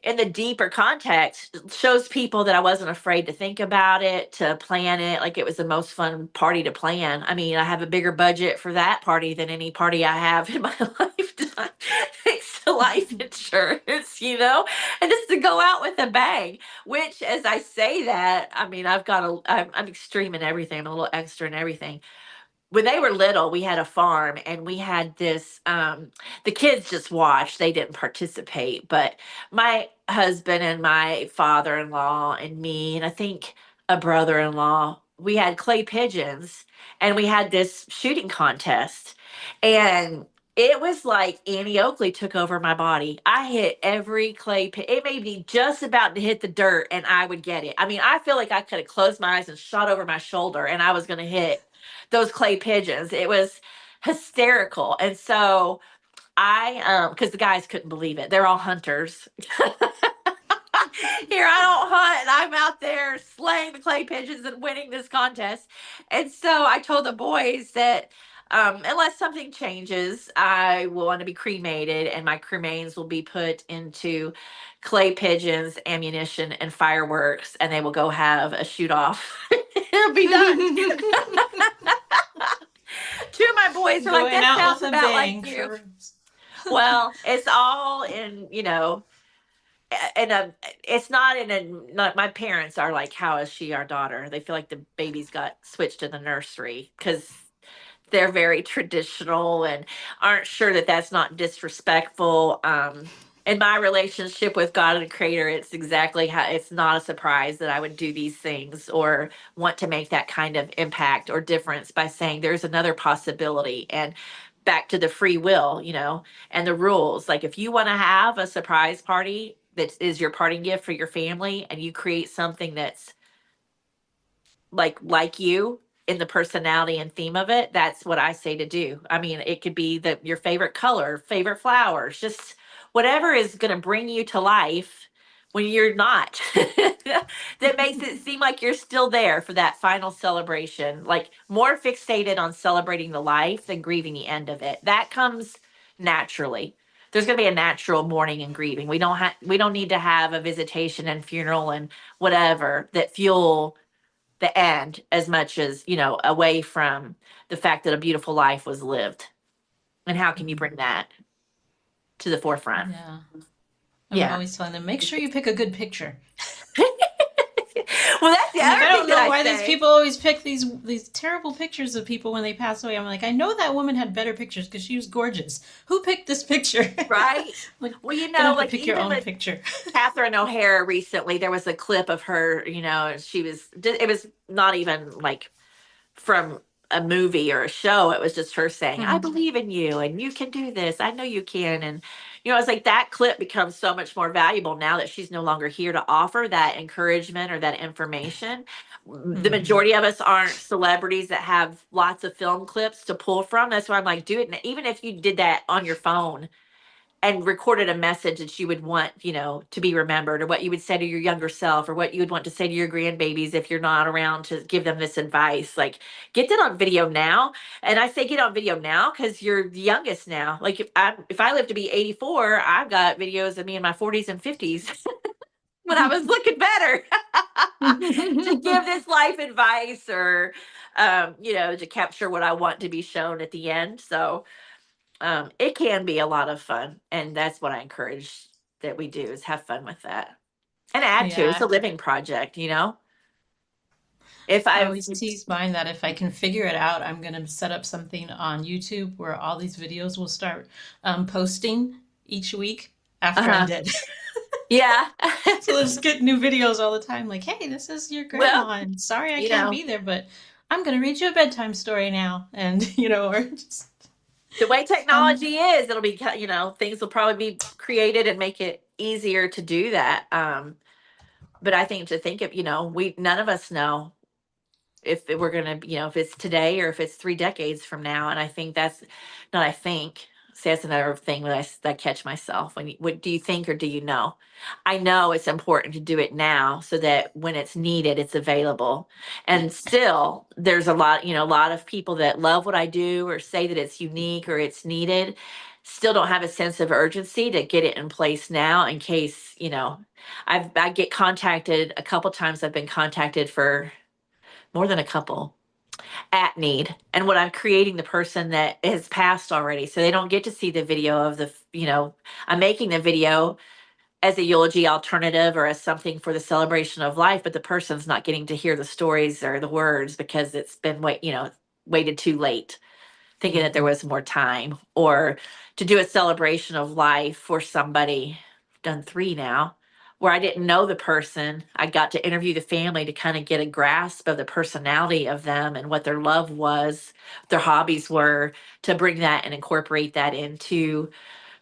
in the deeper context shows people that I wasn't afraid to think about it, to plan it. Like it was the most fun party to plan. I mean, I have a bigger budget for that party than any party I have in my lifetime, thanks to life insurance, and just to go out with a bang. Which, as I say that, I mean, I'm extreme in everything. I'm a little extra in everything. When they were little, we had a farm, and we had this the kids just watched, they didn't participate, but my husband and my father-in-law and me, and I think a brother-in-law, we had clay pigeons and we had this shooting contest. And it was like Annie Oakley took over my body. I hit every it made me just about to hit the dirt and I would get it. I mean, I feel like I could have closed my eyes and shot over my shoulder and I was going to hit those clay pigeons. It was hysterical. And so because the guys couldn't believe it. They're all hunters. Here I don't hunt, and I'm out there slaying the clay pigeons and winning this contest. And so I told the boys that unless something changes, I will want to be cremated, and my cremains will be put into clay pigeons, ammunition, and fireworks, and they will go have a shoot off. It'll be done. Two of my boys are like, Going that out sounds with a about bang like you. for Well, it's all in, and it's not in a not my parents are like, how is she our daughter? They feel like the babies got switched in the nursery because they're very traditional and aren't sure that that's not disrespectful. In my relationship with God and the Creator, it's exactly how it's not a surprise that I would do these things or want to make that kind of impact or difference by saying there's another possibility. And back to the free will, and the rules. Like if you want to have a surprise party that is your parting gift for your family and you create something that's like you in the personality and theme of it, that's what I say to do. I mean, it could be your favorite color, favorite flowers, just whatever is going to bring you to life when you're not. That makes it seem like you're still there for that final celebration, like more fixated on celebrating the life than grieving the end of it. That comes naturally. There's going to be a natural mourning and grieving. We don't need to have a visitation and funeral and whatever that fuel the end as much as, away from the fact that a beautiful life was lived. And how can you bring that to the forefront? Yeah. I'm Yeah. always telling them, make sure you pick a good picture. Well, that's the I'm like, other I thing don't that know I why these say. people always pick these terrible pictures of people when they pass away. I'm like, I know that woman had better pictures because she was gorgeous. Who picked this picture? Right. Like, Well, gonna have to like pick your even own with picture. Catherine O'Hara recently, there was a clip of her, it was not even like from a movie or a show. It was just her saying, I Hmm. believe in you and you can do this. I know you can. And, it's like that clip becomes so much more valuable now that she's no longer here to offer that encouragement or that information. The Hmm. majority of us aren't celebrities that have lots of film clips to pull from. That's why I'm like, do it. Even if you did that on your phone, and recorded a message that you would want, to be remembered, or what you would say to your younger self, or what you would want to say to your grandbabies if you're not around to give them this advice. Like, get that on video now. And I say get on video now because you're the youngest now. Like, if I live to be 84, I've got videos of me in my 40s and 50s when I was looking better to give this life advice or, to capture what I want to be shown at the end. So, it can be a lot of fun, and that's what I encourage that we do is have fun with that and add to. It's a Yeah, living project. If I I've always tease mine that if I can figure it out, I'm going to set up something on YouTube where all these videos will start posting each week after I'm uh dead. yeah. So they'll just get new videos all the time, like, hey, this is your Well, grandma, and sorry I you can't know, be there, but I'm going to read you a bedtime story now. And, or just, the way um, technology is, it'll be things will probably be created and make it easier to do that. But I think to think of, we none of us know if we're gonna, if it's today or if it's 3 decades from now. And I think that's not. I think. See, that's another thing that that catch myself. What do you think or do you know? I know it's important to do it now so that when it's needed, it's available. And still, there's a lot of people that love what I do or say that it's unique or it's needed. Still don't have a sense of urgency to get it in place now in case, I get contacted a couple times. I've been contacted for more than a couple at need, and what I'm creating the person that has passed already, so they don't get to see the video of I'm making the video as a eulogy alternative or as something for the celebration of life, but the person's not getting to hear the stories or the words because it's been waited too late, thinking that there was more time, or to do a celebration of life for somebody. I've done three now, where I didn't know the person. I got to interview the family to kind of get a grasp of the personality of them and what their love was, their hobbies were, to bring that and incorporate that into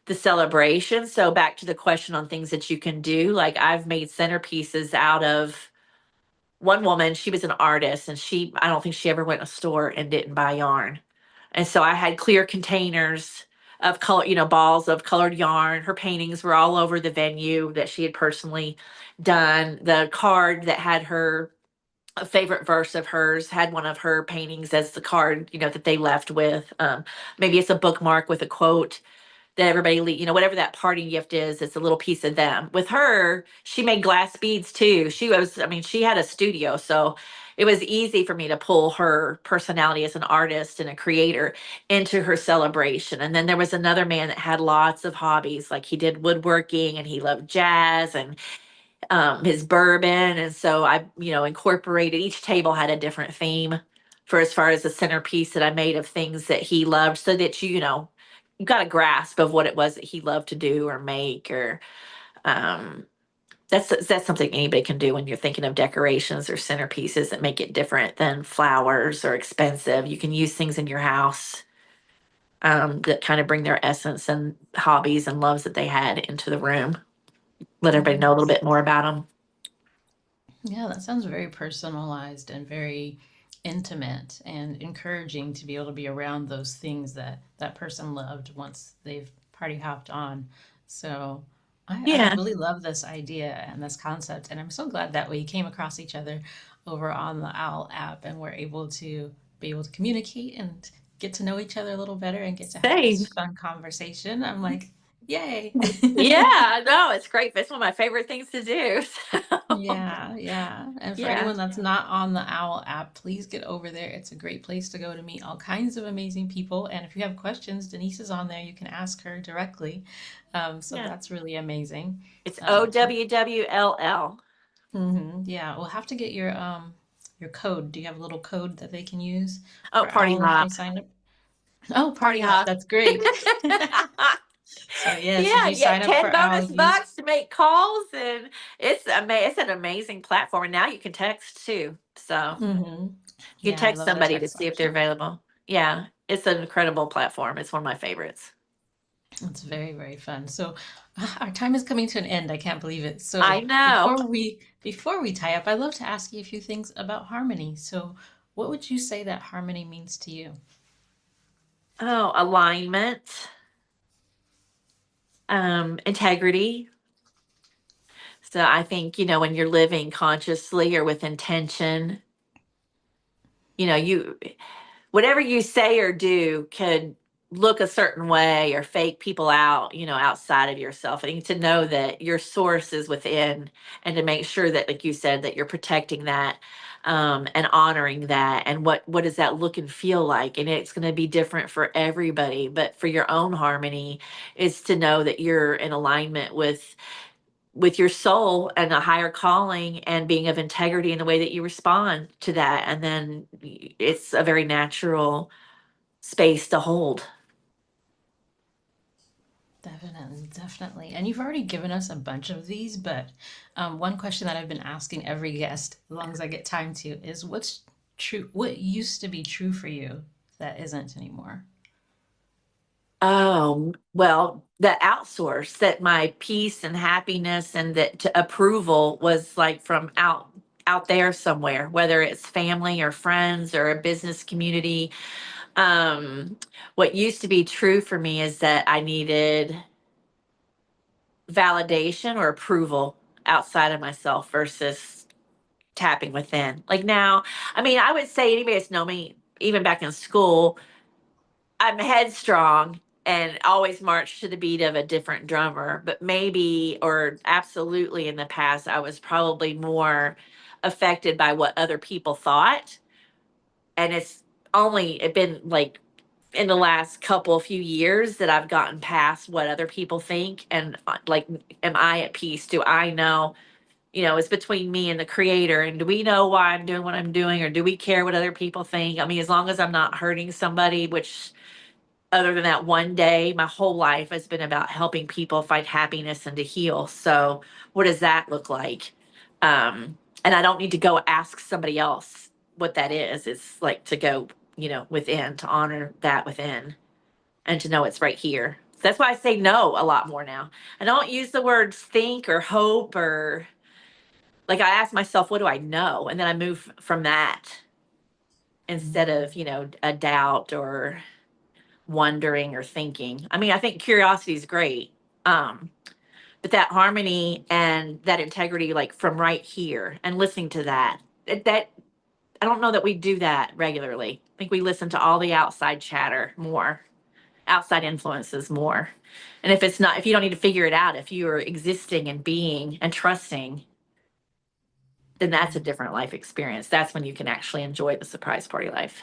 the celebration. So back to the question on things that you can do, like I've made centerpieces out of one woman. She was an artist, and I don't think she ever went to a store and didn't buy yarn. And so I had clear containers of color, balls of colored yarn. Her paintings were all over the venue that she had personally done. The card that had her a favorite verse of hers had one of her paintings as the card, that they left with. Maybe it's a bookmark with a quote that everybody, whatever that parting gift is, it's a little piece of them. With her, she made glass beads too. She had a studio, so it was easy for me to pull her personality as an artist and a creator into her celebration. And then there was another man that had lots of hobbies, like he did woodworking and he loved jazz and his bourbon. And so I, incorporated, each table had a different theme for as far as the centerpiece that I made of things that he loved, so that you got a grasp of what it was that he loved to do or make. Or um that's something anybody can do when you're thinking of decorations or centerpieces that make it different than flowers or expensive. You can use things in your house that kind of bring their essence and hobbies and loves that they had into the room. Let everybody know a little Nice. bit more about them. Yeah, that sounds very personalized and very intimate and encouraging to be able to be around those things that that person loved once they've party hopped on. So I Yeah. really love this idea and this concept. And I'm so glad that we came across each other over on the OWL app and we're able to be able to communicate and get to know each other a little better and get to have this Same. fun conversation. I'm like, yay. Yeah, no, it's great. It's one of my favorite things to do. So, Yeah, yeah. And for yeah. anyone that's not on the OWL app, please get over there. It's a great place to go to meet all kinds of amazing people. And if you have questions, Denise is on there. You can ask her directly. So Yeah. that's really amazing. It's Um, OWWLL. yeah, we'll have to get your code. Do you have a little code that they can use Oh, for party OWL if they hop. sign up? Oh, Party Party Hop. hop. That's great. So yes, if Yeah, you you get sign up 10 for OWL, bonus use. bucks to make calls, and it's an amazing platform. And now you can text too. So Hmm. you can Yeah, I text love the somebody to text see if they're option. available. Yeah, it's an incredible platform. It's one of my favorites. It's very, very fun. So our time is coming to an end. I can't believe it. I So know. before we tie up, I'd love to ask you a few things about harmony. So what would you say that harmony means to you? Oh, alignment, integrity. So I think, when you're living consciously or with intention, you whatever you say or do could look a certain way or fake people out, outside of yourself. I think to know that your source is within, and to make sure that, like you said, that you're protecting that, and honoring that. And what does that look and feel like? And it's going to be different for everybody, but for your own harmony is to know that you're in alignment with your soul and a higher calling, and being of integrity in the way that you respond to that. And then it's a very natural space to hold. Definitely, definitely. And you've already given us a bunch of these, but one question that I've been asking every guest, as long as I get time to, is what's true, what used to be true for you that isn't anymore? Oh, well, the outsource that my peace and happiness and that approval was like from out there somewhere, whether it's family or friends or a business community. Um, what used to be true for me is that I needed validation or approval outside of myself versus tapping within. Like now, I would say anybody that's known me, even back in school, I'm headstrong and always march to the beat of a different drummer. But maybe, or absolutely, in the past, I was probably more affected by what other people thought. And it's only it been like in the last couple few years that I've gotten past what other people think, and like, am I at peace? Do I know, it's between me and the creator, and do we know why I'm doing what I'm doing, or do we care what other people think? As long as I'm not hurting somebody, which other than that one day, my whole life has been about helping people find happiness and to heal. So, what does that look like? And I don't need to go ask somebody else what that is. It's like to go, within, to honor that within and to know it's right here. So that's why I say no a lot more now. I don't use the words think or hope or like I ask myself, what do I know? And then I move from that instead Mm-hmm. of, a doubt or wondering or thinking. I mean, I think curiosity is great. Um, but that harmony and that integrity, like from right here and listening to that I don't know that we do that regularly. I think we listen to all the outside chatter more, outside influences more. And if you don't need to figure it out, if you're existing and being and trusting, then that's a different life experience. That's when you can actually enjoy the surprise party life.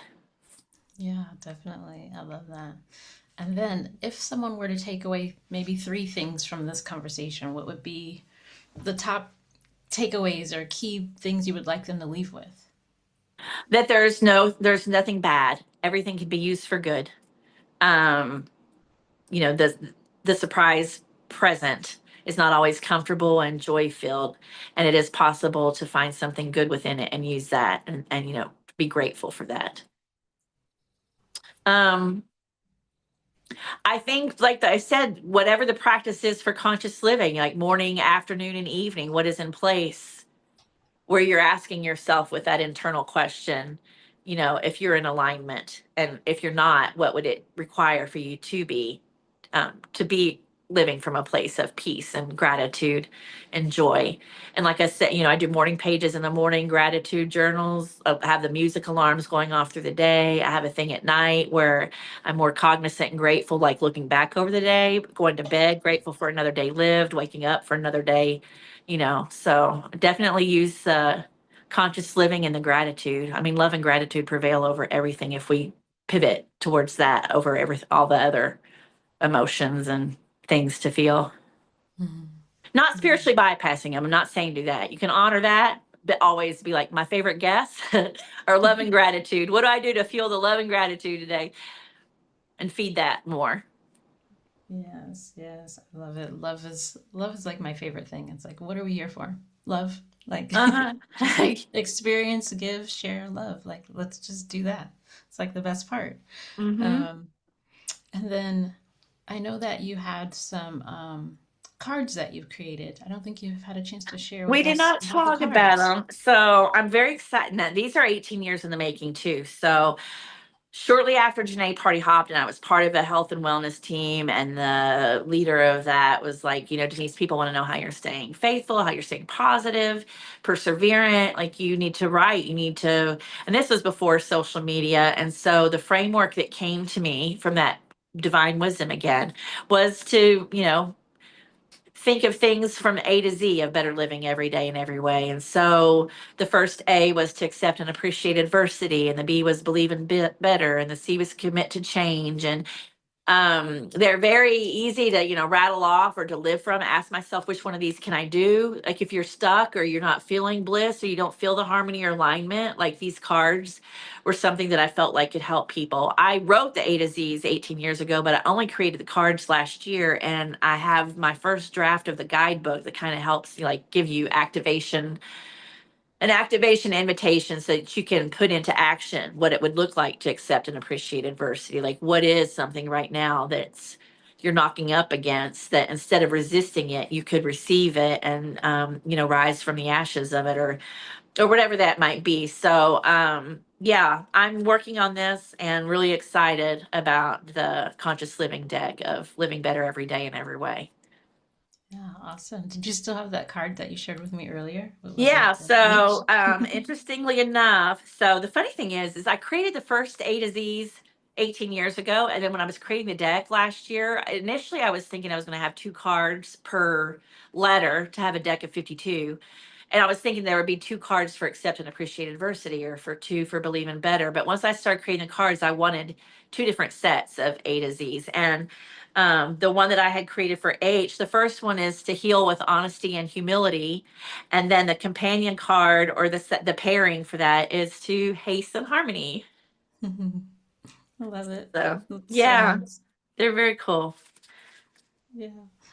Yeah, definitely. I love that. And then, if someone were to take away maybe three things from this conversation, what would be the top takeaways or key things you would like them to leave with? That there's nothing bad. Everything can be used for good. Um, the surprise present is not always comfortable and joy filled, and it is possible to find something good within it and use that and be grateful for that. Um, I think, like I said, whatever the practice is for conscious living, like morning, afternoon, and evening, what is in place where you're asking yourself with that internal question, if you're in alignment, and if you're not, what would it require for you to be living from a place of peace and gratitude and joy. And like I said, I do morning pages in the morning, gratitude journals. I have the music alarms going off through the day. I have a thing at night where I'm more cognizant and grateful, like looking back over the day, going to bed, grateful for another day lived, waking up for another day, So definitely use conscious living and the gratitude. I mean, love and gratitude prevail over everything if we pivot towards that over all the other emotions and things to feel. Mm-hmm. Not Yeah. spiritually bypassing them. I'm not saying do that. You can honor that, but always be like, my favorite guest or love and gratitude. What do I do to feel the love and gratitude today and feed that more? Yes, yes, I love it. Love is like my favorite thing. It's like, what are we here for? Love. Like, Uh just huh. experience, give, share, love. Like, let's just do that. It's like the best part. Mm-hmm. Um, and then I know that you had some cards that you've created. I don't think you've had a chance to share We with did us not about the talk about cards. them. So I'm very excited. Now, these are 18 years in the making, too. So shortly after Janae Party hopped, and I was part of the health and wellness team, and the leader of that was like, Denise, people want to know how you're staying faithful, how you're staying positive, perseverant. Like, you need to write, and this was before social media. And so the framework that came to me from that divine wisdom again was to, think of things from A to Z of better living every day in every way. And so the first A was to accept and appreciate adversity, and the B was believe in better, and the C was commit to change. And they're very easy to rattle off or to live from. Ask myself, which one of these can I do? Like, if you're stuck or you're not feeling bliss or you don't feel the harmony or alignment, like, these cards were something that I felt like could help people. I wrote the A to Z's 18 years ago, but I only created the cards last year, and I have my first draft of the guidebook that kind of helps like give you an activation invitation so that you can put into action what it would look like to accept and appreciate adversity. Like, what is something right now that's you're knocking up against, that instead of resisting it, you could receive it and rise from the ashes of it, or whatever that might be. So yeah, I'm working on this and really excited about the conscious living deck of living better every day in every way. Yeah, awesome. Did you still have that card that you shared with me earlier? What was Yeah, it? The image? so interestingly enough, so the funny thing is I created the first A to Z's 18 years ago. And then when I was creating the deck last year, initially I was thinking I was going to have two cards per letter to have a deck of 52. And I was thinking there would be two cards for accept and appreciate adversity, or for two for believe in better. But once I started creating the cards, I wanted two different sets of A to Z's. And the one that I had created for H, the first one is to heal with honesty and humility, and then the companion card, or the pairing for that, is to haste and harmony. I love it. So That's so yeah, nice. they're very cool. Yeah.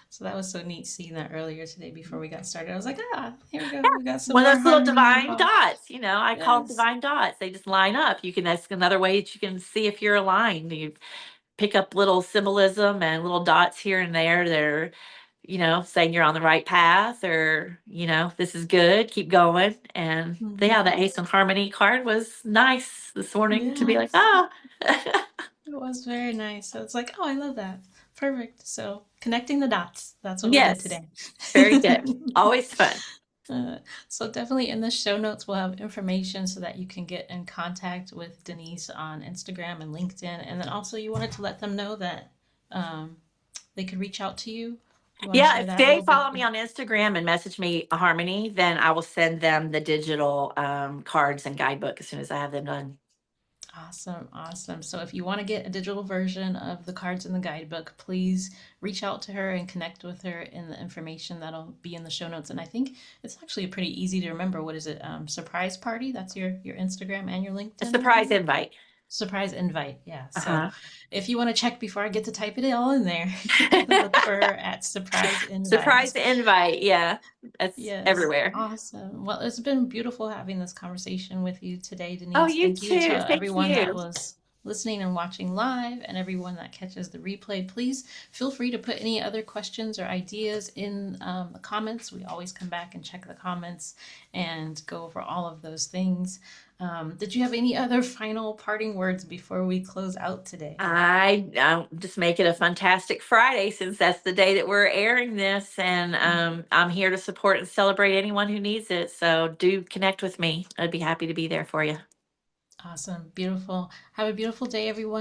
So that was so neat seeing that earlier today before we got started. I was like, here we go. We got some One of more those little harmony divine involved. dots, I call them Yes. divine dots. They just line up. That's another way that you can see if you're aligned. You pick up little symbolism and little dots here and there. They're, saying you're on the right path, or, this is good, keep going. And yeah, Hmm. that Ace and Harmony card was nice this morning to be like, Yes. ah. It was very nice. So it's like, I love that. Perfect. So connecting the dots. That's what we did Yes, today. very good. Always fun. So definitely in the show notes we'll have information so that you can get in contact with Denise on Instagram and LinkedIn. And then also you wanted to let them know that um, they could reach out to you. Do you want to Yeah, share if that a they little bit? follow me on Instagram and message me a Harmony, then I will send them the digital cards and guidebook as soon as I have them done. Awesome, awesome. So if you want to get a digital version of the cards in the guidebook, please reach out to her and connect with her in the information that'll be in the show notes. And I think it's actually pretty easy to remember. What is it? Surprise party. That's your Instagram and your A LinkedIn, I surprise believe. invite. Surprise invite. Yeah. So Uh-huh. if you want to check before I get to type it all in there, look for her at Surprise Surprise Invite. invite. Yeah, that's Yes, everywhere. awesome. Well, it's been beautiful having this conversation with you today, Oh, Denise. you Thank you too. to Thank everyone that you. was listening and watching live and everyone that catches the replay. Please feel free to put any other questions or ideas in the comments. We always come back and check the comments and go over all of those things. Did you have any other final parting words before we close out today? I just make it a fantastic Friday, since that's the day that we're airing this, and I'm here to support and celebrate anyone who needs it. So do connect with me. I'd be happy to be there for you. Awesome. Beautiful. Have a beautiful day, everyone.